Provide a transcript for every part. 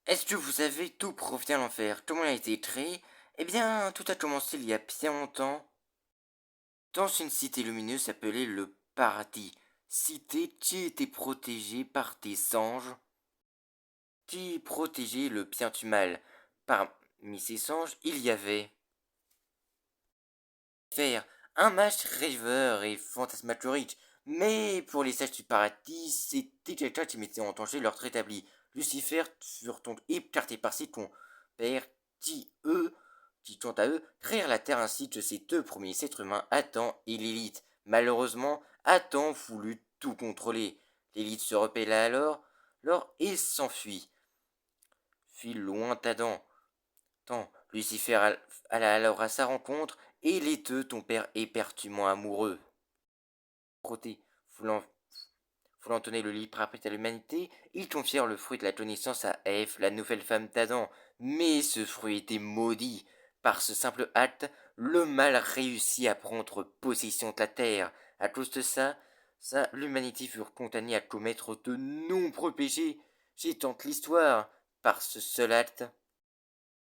Est-ce que vous savez d'où provient l'enfer? Comment il a été créé? Eh bien, tout a commencé il y a bien longtemps, dans une cité lumineuse appelée le paradis. Cité qui était protégée par des anges, qui protégeaient le bien du mal. Parmi ces anges, il y avait Faire un match rêveur et fantasmagorique. Mais pour les sages du paradis, c'était quelqu'un qui mettait en danger l'ordre établi. Lucifer furent donc écartés par ses compères qui, quant à eux, créèrent la terre ainsi que ses deux premiers êtres humains, Adam et Lilith. Malheureusement, Adam voulut tout contrôler. Lilith se rebella et s'enfuit. Fit loin d'Adam. Lucifer alla alors à sa rencontre, et les deux tombèrent éperdument amoureux. Proté, voulant, voulant donner le libre arbitre à l'humanité, ils confièrent le fruit de la connaissance à Ève, la nouvelle femme d'Adam. Mais ce fruit était maudit. Par ce simple acte, le mal réussit à prendre possession de la terre. À cause de ça, l'humanité fut condamnée à commettre de nombreux péchés. J'ai tant l'histoire. Par ce seul acte,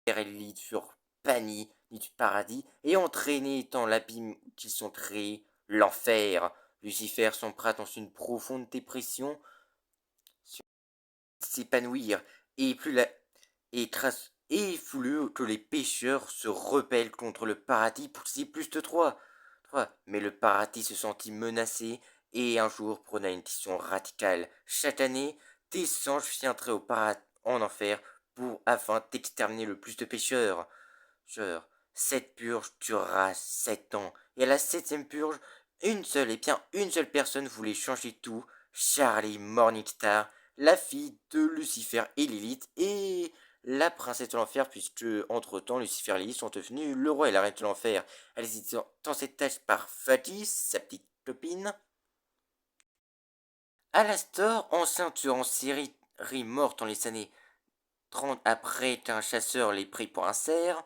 et Lilith furent bannis du paradis et entraînés dans l'abîme qu'ils sont créés, l'enfer. Lucifer sombra dans une profonde dépression, s'épanouir, et plus la et voulut que les pécheurs se rebellent contre le paradis pour qu'il y ait plus de trois. Mais le paradis se sentit menacé et un jour prena une décision radicale. Chaque année, des anges viendraient au paradis en enfer afin d'exterminer le plus de pécheurs. Cette purge durera 7 ans. Et à la septième purge, une seule personne voulait changer tout. Charlie Morningstar, la fille de Lucifer et Lilith, et la princesse de l'enfer, puisque entre-temps, Lucifer et Lilith sont devenus le roi et la reine de l'enfer. Elle était dans cette tâche par Fatih, sa petite copine. Alastor, ancien tueur en série mort dans les années 30 après qu'un chasseur l'ait pris pour un cerf.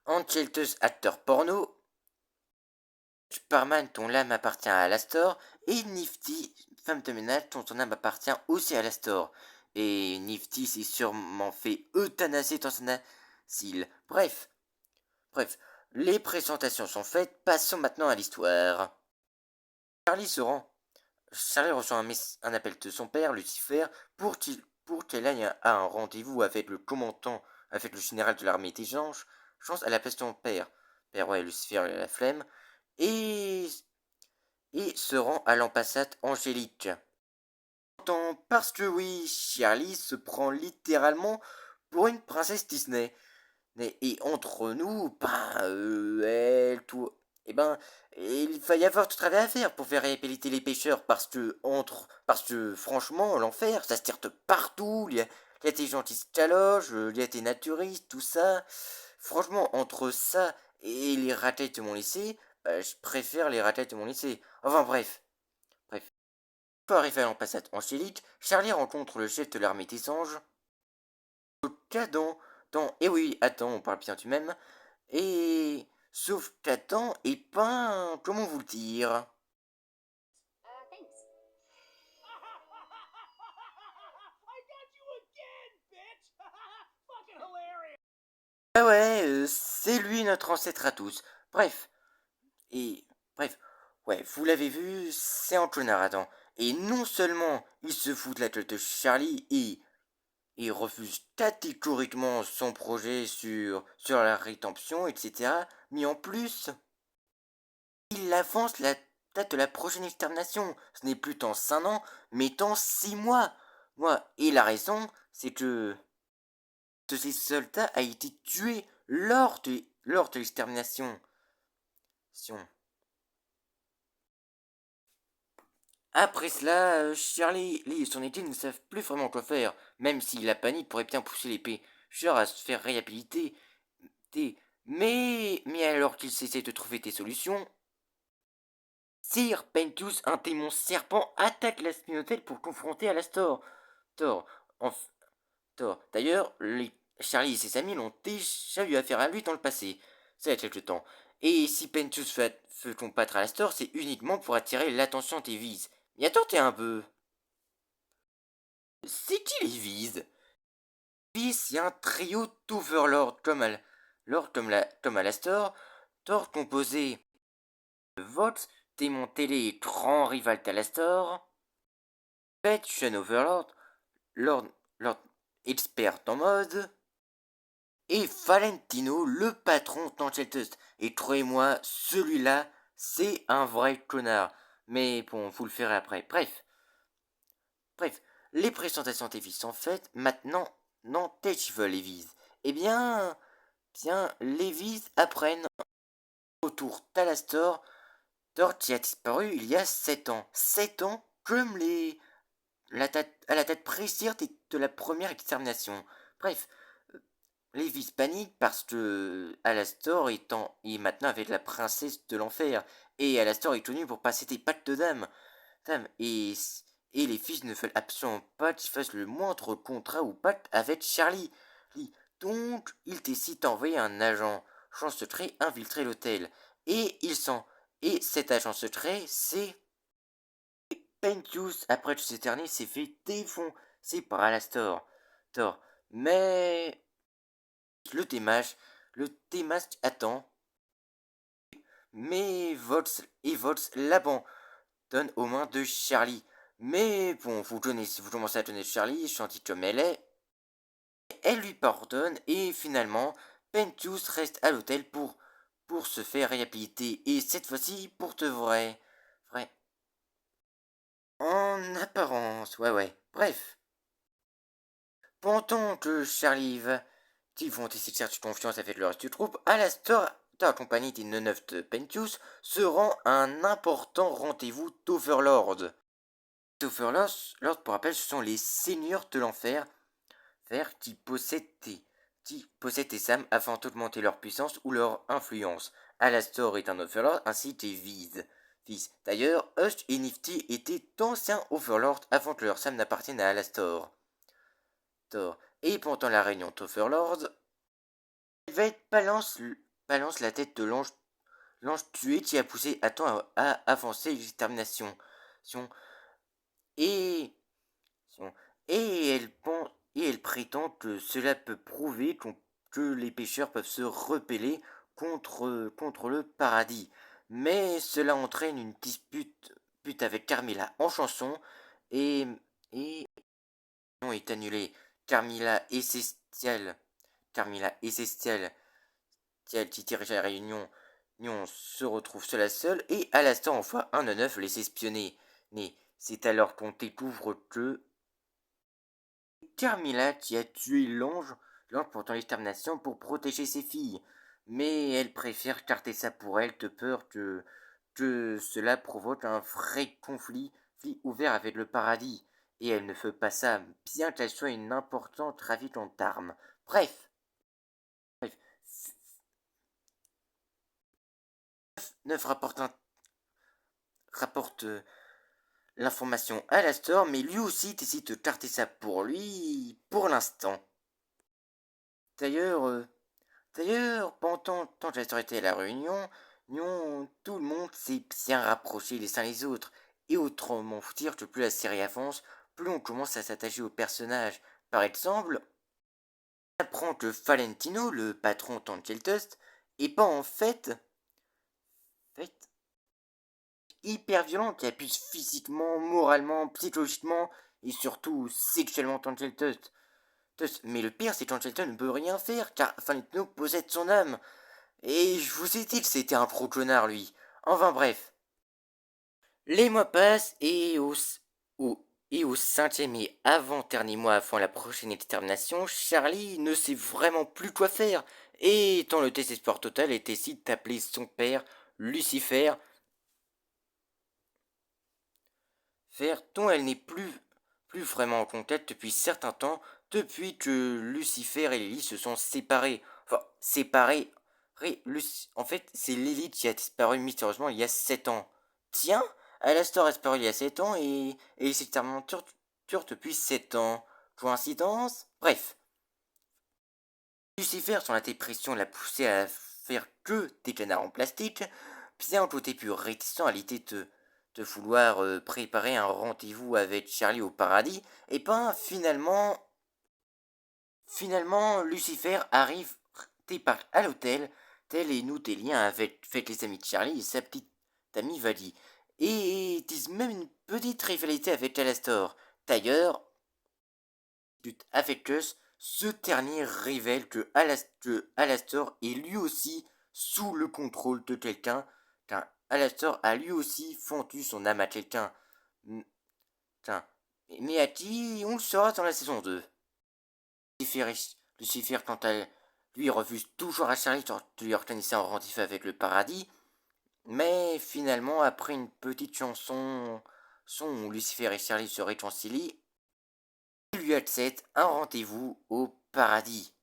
Anchelteus, acteur porno. Superman, dont l'âme appartient à Alastor, et Nifty, femme de ménage, dont son âme appartient aussi à Alastor. Et Nifty s'est sûrement fait euthanasier dans son asile. Bref, les présentations sont faites, passons maintenant à l'histoire. Charlie se rend. Charlie reçoit un appel de son père, Lucifer, pour qu'elle aille à un rendez-vous avec le commandant, avec le général de l'armée des anges. Chance à la place de son père. Père, ouais, Lucifer, il a la flemme. Et se rend à l'ambassade angélique. Parce que oui, Charlie se prend littéralement pour une princesse Disney. Et entre nous, il va y avoir du travail à faire pour faire réhabiliter les pêcheurs parce que franchement, l'enfer, ça se tire de partout. Il y a des gens qui se calogent, il y a des naturistes, tout ça. Franchement, entre ça et les raquettes de mon lycée, je préfère les raquettes de mon lycée. Enfin bref. Pour arriver à l'ambassade angélique, Charlie rencontre le chef de l'armée des anges, et oui, attends, on parle bien du même. Et sauf qu'Adam est pas, comment vous le dire? Ah ouais, c'est lui notre ancêtre à tous. Bref, et bref, ouais, vous l'avez vu, c'est un connard Adam. Et non seulement il se fout de la gueule de Charlie et refuse catégoriquement son projet sur la rédemption, etc. Mais en plus, il avance la date de la prochaine extermination. Ce n'est plus dans 5 ans, mais dans 6 mois. Et la raison, c'est que de ces soldats a été tué lors de l'extermination. Après cela, Charlie, Lee et son équipe ne savent plus vraiment quoi faire, même si la panique pourrait bien pousser les pêcheurs à se faire réhabiliter. Mais alors qu'ils essaient de trouver des solutions, Sir Pentus, un démon serpent, attaque la Spinotel pour confronter Alastor. Thor, en, D'ailleurs, Charlie et ses amis l'ont déjà eu affaire à lui dans le passé. Ça a quelque temps. Et si Pentus veut combattre Alastor, c'est uniquement pour attirer l'attention des Vises. Y attendez un peu. c'est qui les vise? Puis c'est un trio d'Overlord comme Alastor, Thor composé de Vox, démon télé et grand rival d'Alastor, Pet, jeune Overlord, Lord, Lord expert en mode, et Valentino, le patron d'Ancheltust. Et croyez-moi, celui-là, c'est un vrai connard. Mais bon, vous le ferez après. Bref, les présentations TV sont faites. Maintenant, non, qu'est-ce qu'ils veulent les Viz? Eh bien, les Viz apprennent autour d'Alastor, Thor qui a disparu il y a 7 ans. 7 ans comme à la date précise de la première extermination. Bref, Lévis panique parce que Alastor est maintenant avec la princesse de l'enfer. Et Alastor est tenu pour passer des pactes de dames. Et les fils ne veulent absolument pas qu'ils fassent le moindre contrat ou pacte avec Charlie. Donc, ils décident d'envoyer un agent secret infiltrer l'hôtel. Et Et cet agent secret, c'est Pentius. Après tout cet dernier s'est fait défoncer par Alastor. Thor. Mais le démasque attend, mais Volts l'abandonne aux mains de Charlie. Mais bon, vous commencez à connaître Charlie, gentille comme elle est, elle lui pardonne et finalement, Pentius reste à l'hôtel pour se faire réhabiliter et cette fois-ci pour de vrai. Vrai. En apparence, ouais. Bref. Pendant que Charlie va Ils vont essayer de chercher confiance avec le reste du groupe, Alastor, accompagné des neuf de Pentius, se rend à un important rendez-vous d'Overlord. Les Overlords, pour rappel, ce sont les seigneurs de l'enfer qui possèdent des âmes afin d'augmenter leur puissance ou leur influence. Alastor est un Overlord ainsi que Viz. D'ailleurs, Hush et Nifty étaient d'anciens Overlords avant que leurs âmes n'appartiennent à Alastor. Et pendant la réunion d'Overlords, Veit balance la tête de l'ange tué qui a poussé Athan à avancer l'extermination. Et, et elle prétend que cela peut prouver que les pécheurs peuvent se rebeller contre le paradis. Mais cela entraîne une dispute avec Carmilla en chanson et est annulée. Carmilla et Cestial qui dirige la réunion se retrouve seul à seul et à l'instant envoie un 9 les espionner. Mais c'est alors qu'on découvre que Carmilla qui a tué l'ange pendant l'extermination pour protéger ses filles. Mais elle préfère garder ça pour elle de peur que cela provoque un vrai conflit ouvert avec le paradis. Et elle ne veut pas ça, bien qu'elle soit une importante trafiquante d'armes. Bref, 9 rapporte l'information à Alastor, mais lui aussi décide de garder ça pour lui pour l'instant. D'ailleurs, pendant que Alastor était à la réunion, tout le monde s'est bien rapproché les uns les autres. Et autrement faut dire que plus la série avance, plus on commence à s'attacher aux personnages. Par exemple, on apprend que Valentino, le patron d'Angeltust, est pas en fait hyper violent qui abuse physiquement, moralement, psychologiquement et surtout sexuellement Angeltust. Mais le pire, c'est qu'Angeltust ne peut rien faire car Valentino possède son âme. Et je vous ai dit que c'était un gros connard lui. Enfin bref. Les mois passent et au cinquième et avant-dernier mois avant la prochaine extermination, Charlie ne sait vraiment plus quoi faire. Et dans le désespoir total, elle décide d'appeler son père, Lucifer, dont elle n'est plus vraiment en contact depuis certain temps, depuis que Lucifer et Lily se sont séparés. Enfin, séparés. En fait, c'est Lily qui a disparu mystérieusement il y a 7 ans. Tiens, Alastor a disparu il y a 7 ans et s'est terminé depuis 7 ans. Coïncidence? Bref. Lucifer, son dépression l'a poussé à faire que des canards en plastique, bien qu'au début réticent à l'idée de de vouloir préparer un rendez-vous avec Charlie au paradis, et ben finalement Lucifer arrive, débarque à l'hôtel, tel et noue tes liens avec les amis de Charlie et sa petite amie Vali, et disent même une petite rivalité avec Alastor. D'ailleurs, avec Gus, ce dernier révèle que Alastor est lui aussi sous le contrôle de quelqu'un, car Alastor a lui aussi fendu son âme à quelqu'un. Tiens, mais à qui on le saura dans la saison 2. Lucifer, Lucifer quant à lui, refuse toujours à Charlie de lui organiser un rendez-vous avec le paradis, mais finalement, après une petite chanson où Lucifer et Charlie se réconcilient, il lui accepte un rendez-vous au paradis.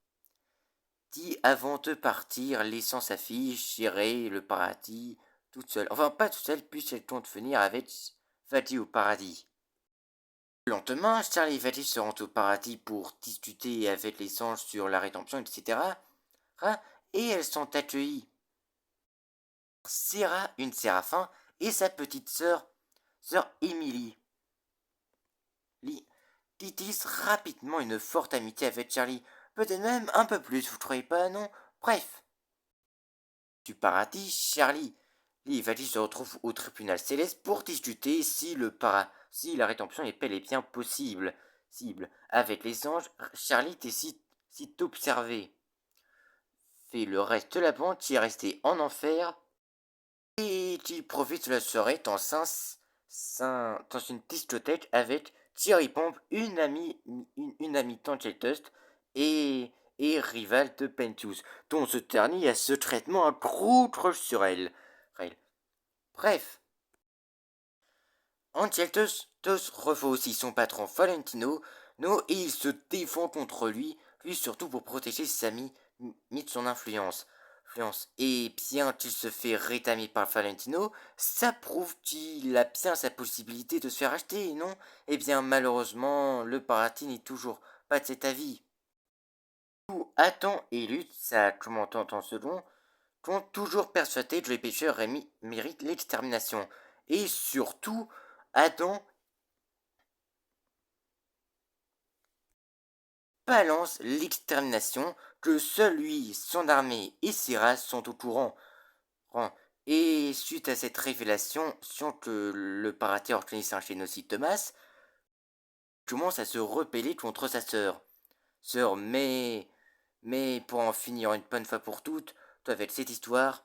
Dit avant de partir, laissant sa fille gérer le paradis toute seule. Enfin, pas toute seule, puisqu'elle compte venir avec Fatih au paradis. Le lendemain, Charlie et Fatih se rendent au paradis pour discuter avec les anges sur la rédemption, etc. Et elles sont accueillies par Sarah, une séraphin, et sa petite sœur Emily. Qui tisse rapidement une forte amitié avec Charlie. Peut-être même un peu plus, vous trouvez pas, non? Bref. Du paradis, Charlie et Fatih se retrouvent au tribunal céleste pour discuter si la rédemption est bel et bien possible. Avec les anges, Charlie décide d'observer. Fait le reste de la bande qui est resté en enfer et qui profite de la soirée dans une discothèque avec Thierry Pomp, une amie d'Angel et rivale de Pentius, dont ce dernier a secrètement un gros crush sur elle. Bref, Angel revoit aussi son patron Valentino, et il se défend contre lui surtout pour protéger ses amis mis de son influence. Et bien qu'il se fait rétamer par Valentino, ça prouve qu'il a bien sa possibilité de se faire acheter, non? Eh bien, malheureusement, le paradis n'est toujours pas de cet avis. Tout Adam et Lutte, sa commandante en second, sont toujours persuadés que les pécheurs méritent l'extermination. Et surtout, Adam balance l'extermination que seul lui, son armée et ses races sont au courant. Et suite à cette révélation, que le paradis organise un génocide de masse, commence à se rebeller contre sa sœur. Mais pour en finir une bonne fois pour toutes, avec cette histoire,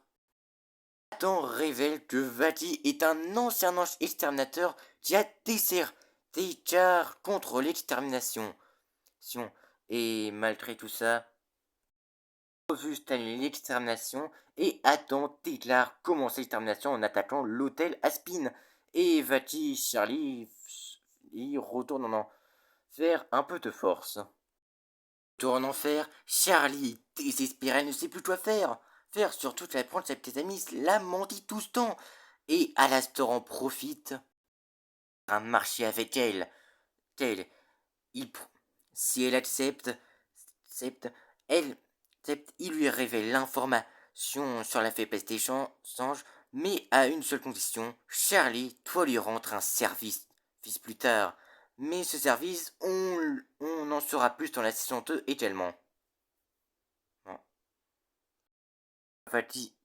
Adam révèle que Vadi est un ancien ange exterminateur qui a déserté Jar contre l'extermination. Et malgré tout ça, refuse d'annuler l'extermination et Adam déclare commencer l'extermination en attaquant l'hôtel Aspin. Et Vati Charlie y retourne en enfer un peu de force. Retourne en enfer, Charlie, désespéré, ne sait plus quoi faire. Surtout qu'elle apprend que sa petite amie la mentit tout ce temps. Et Alastor en profite. Un marché avec elle. Il, si elle accepte, elle, il lui révèle l'information sur la faiblesse des anges, mais à une seule condition, Charlie doit lui rendre un service plus tard. Mais ce service, on en saura plus dans la saison 2 également.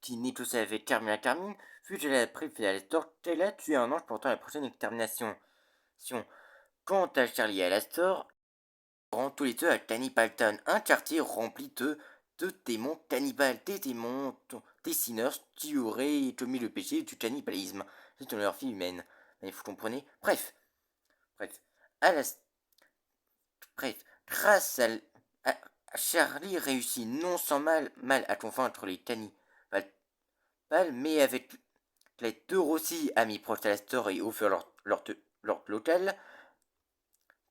Qui négociait avec Carmine, fut de la préférée à Alastor qu'elle a tué un ange pendant la prochaine extermination. Quant à Charlie et Alastor, tous les deux à Cannibalton, un quartier rempli de démons cannibales, des démons dessineurs qui auraient commis le péché du cannibalisme. C'est dans leur vie humaine. Mais vous comprenez? Bref, à la, bref, grâce à Charlie réussit non sans mal à convaincre les cannibales, mais avec l'aide de Rossi, amis proches d'Alastor et offert leur local,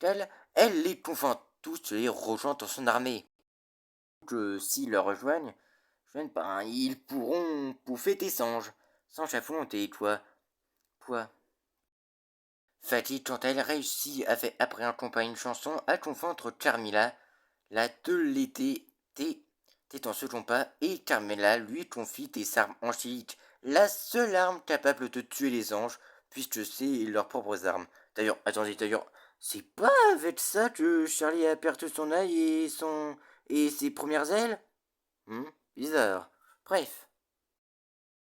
elle les convainc tous de les rejoindre dans son armée. Que s'ils le rejoignent, ben, ils pourront bouffer tes singes. Sans affronter, quoi. Fatih, quand elle réussit après un compas une chanson, à convaincre Carmilla, la de l'aider dans ce compas, et Carmilla lui confie des armes angéliques, la seule arme capable de tuer les anges, puisque c'est leurs propres armes. D'ailleurs, attendez, c'est pas avec ça que Charlie a perdu son œil et ses premières ailes? Bizarre. Bref.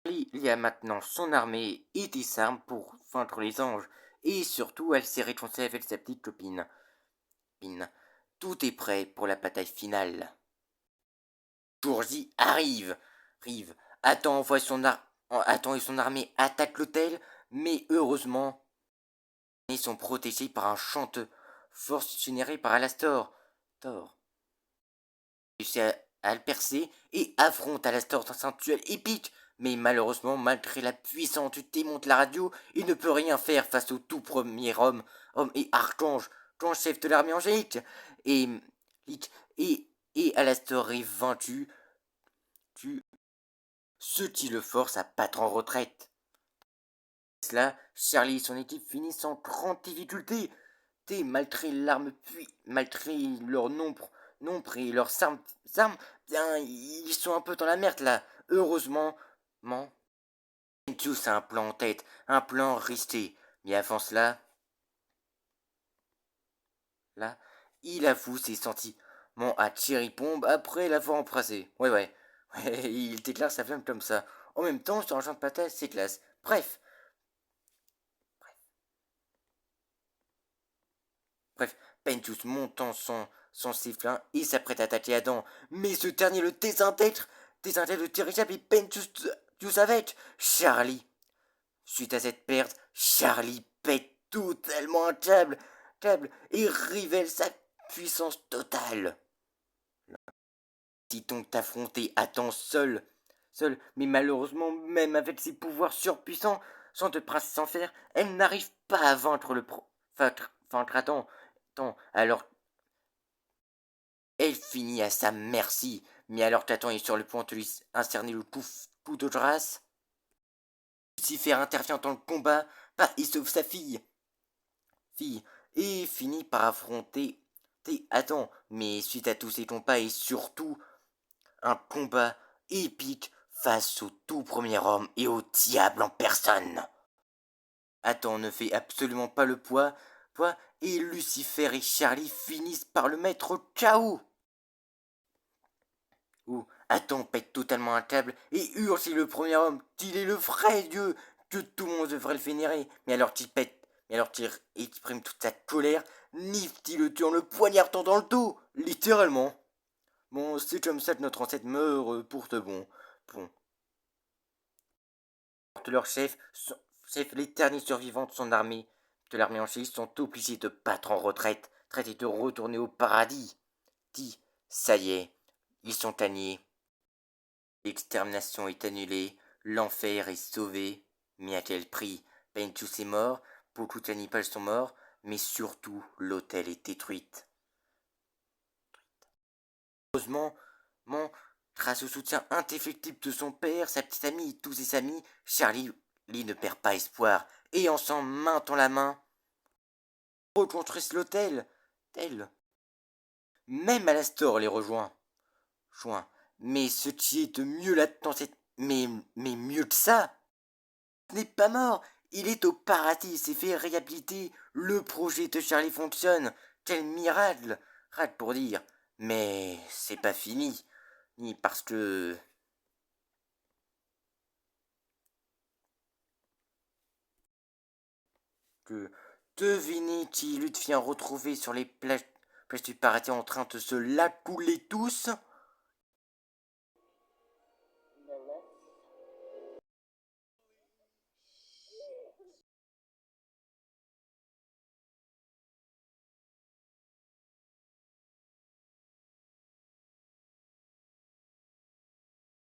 Il y a maintenant son armée et des armes pour vaincre les anges. Et surtout, elle s'est réconciliée avec sa petite copine. Tout est prêt pour la bataille finale. Jour J arrive. Attends et son armée attaquent l'hôtel, mais heureusement, ils sont protégés par un chanteur, force générée par Alastor. Thor réussit à le percer et affronte Alastor dans un duel épique. Mais malheureusement, malgré la puissance du démon de la radio, il ne peut rien faire face au tout premier homme et archange, grand chef de l'armée angélique. Et, et Alastor est vaincu, ce qui le force à battre en retraite. Cela, Charlie et son équipe finissent en grande difficulté. Malgré l'arme puis malgré leur nombre et leurs armes, bien, ils sont un peu dans la merde là. Heureusement, Tous a un plan en tête, un plan risqué. Mais avant cela, il avoue ses sentiments à Cherry Bomb après l'avoir embrassé. Ouais, il déclare sa flamme comme ça. En même temps, sur un champ de patates, c'est classe. Bref, Pentus montant son sifflin et s'apprête à attaquer Adam. Mais ce dernier le désintègre le dirigeable et Pentus tout avec. Charlie. Suite à cette perte, Charlie pète totalement un câble et révèle sa puissance totale. Si donc affronter Adam seul, mais malheureusement, même avec ses pouvoirs surpuissants, sans de princesse en fer, elle n'arrive pas à vaincre vaincre Adam. Alors elle finit à sa merci. Mais alors qu'Athan est sur le point de lui incerner le coup de grâce, Lucifer intervient dans le combat et sauve sa fille et finit par affronter Adam. Mais suite à tous ces combats et surtout un combat épique face au tout premier homme et au diable en personne. Adam ne fait absolument pas le poids et Lucifer et Charlie finissent par le mettre au chaos. Où Adam pète totalement un câble et hurle chez le premier homme qu'il est le vrai Dieu, que tout le monde devrait le vénérer. Mais alors qu'il exprime toute sa colère, Nifty le tue en le poignardant dans le dos, littéralement. Bon, c'est comme ça que notre ancêtre meurt pour de bon. Leur les derniers survivants de son armée, de l'armée angélique, sont obligés de battre en retraite, traités de retourner au paradis. Ça y est, ils sont gagnés. L'extermination est annulée, l'enfer est sauvé, mais à quel prix? Pentus est mort, beaucoup de cannibales sont morts, mais surtout l'hôtel est détruit. Heureusement, grâce au soutien indéfectible de son père, sa petite amie et tous ses amis, Charlie ne perd pas espoir, et ensemble, main dans la main, reconstruisent l'hôtel. Même Alastor les rejoint. Mais ce qui est de mieux là-dedans, mais mieux que ça, n'est pas mort. Il est au paradis, il s'est fait réhabiliter. Le projet de Charlie fonctionne. Quel miracle, rate pour dire. Mais c'est pas fini. Ni parce que devinez qui Luthien retrouvé sur les plages du paradis en train de se la couler tous.